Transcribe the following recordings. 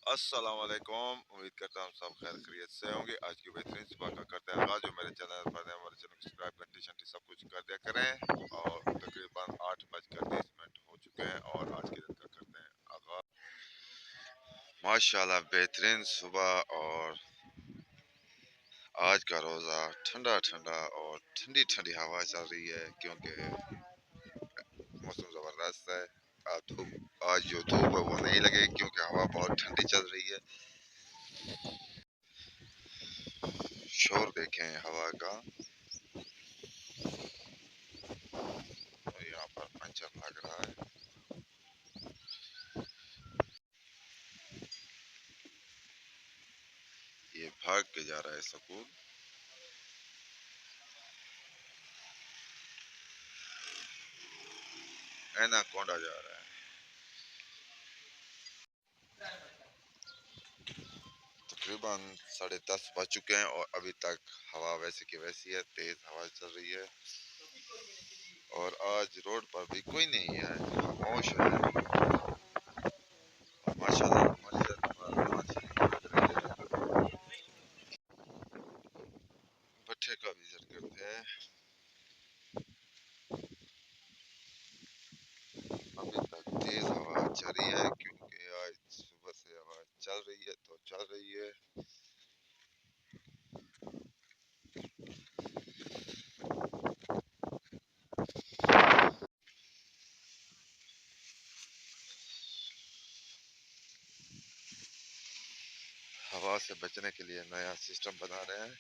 अस्सलाम वालेकुम। उम्मीद करता हूँ सब खैर खैरियत से होंगे। आज की बेहतरीन सुबह का करते हैं आगाज़। जो मेरे चैनल पर हैं हमारे चैनल को सब्सक्राइब घंटी शंटी सब कुछ कर दिया करें। और तकरीबन 8:30 हो चुके हैं और आज के दिन का करते हैं आगाज़। माशाल्लाह बेहतरीन सुबह और आज का रोज़ा ठंडा ठंडा और ठंडी ठंडी हवा चल रही है क्योंकि मौसम ज़बरदस्त है। आज जो धूप है वो नहीं लगे क्योंकि हवा बहुत ठंडी चल रही है। शोर देखें हवा का। और यहाँ पर पंचर लग रहा है। ये भाग के जा रहा है स्कूल। एनाकोंडा जा रहा है। तकरीबन 10:30 बज चुके हैं और अभी तक हवा वैसे की वैसी है, तेज हवा चल रही है। और आज रोड पर भी कोई नहीं है, खामोश है। माशाल्लाह मस्जिद पर रोशनी लग रही है। भट्टे का विजिट करते हैं। अभी तक तेज हवा चल रही है क्योंकि आज सुबह से हवा चल रही है तो चल रही है। हवा से बचने के लिए नया सिस्टम बना रहे हैं।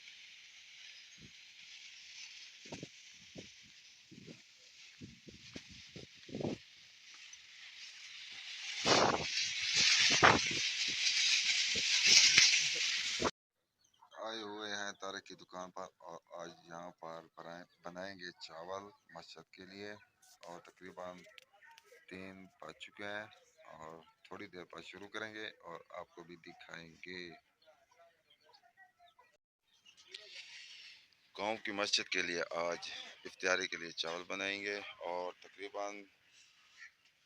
आए हुए हैं तारक की दुकान पर और आज यहाँ पर बनाएंगे चावल मस्जिद के लिए। और तकरीबन 3 बज चुके हैं और थोड़ी देर बाद शुरू करेंगे और आपको भी दिखाएंगे। गांव की मस्जिद के लिए आज इफ्तारी के लिए चावल बनाएंगे और तकरीबन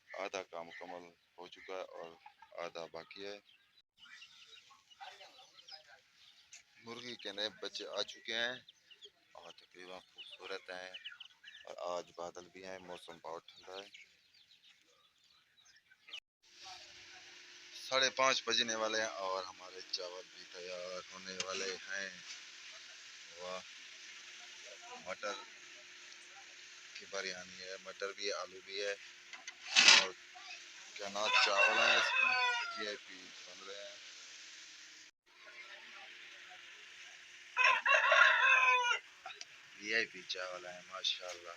आधा काम मुकम्मल हो चुका है और आधा बाकी है। मुर्गी के नए बच्चे आ चुके हैं और तकरीबन खूबसूरत हैं। और आज बादल भी हैं, मौसम बहुत ठंडा है। 5:30 बजने वाले हैं और हमारे चावल भी तैयार होने वाले हैं। वाह, मटर की बिरयानी है, मटर भी है, आलू भी है और क्या नाम चावल है इसमें। वीआईपी बन रहे हैं। वीआईपी चावल है माशाल्लाह।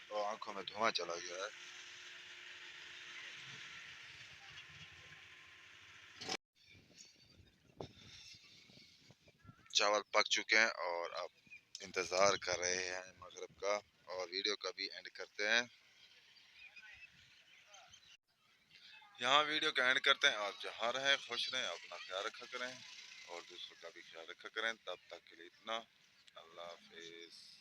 तो आंखों में धुआं चला गया है। चावल पक चुके हैं और अब इंतज़ार कर रहे हैं मगरिब का। और वीडियो का भी एंड करते हैं। यहाँ वीडियो का एंड करते हैं। आप जहाँ रहें खुश रहें, अपना ख्याल रखा करें और दूसरों का भी ख्याल रखा करें। तब तक के लिए इतना। अल्लाह हाफिज़।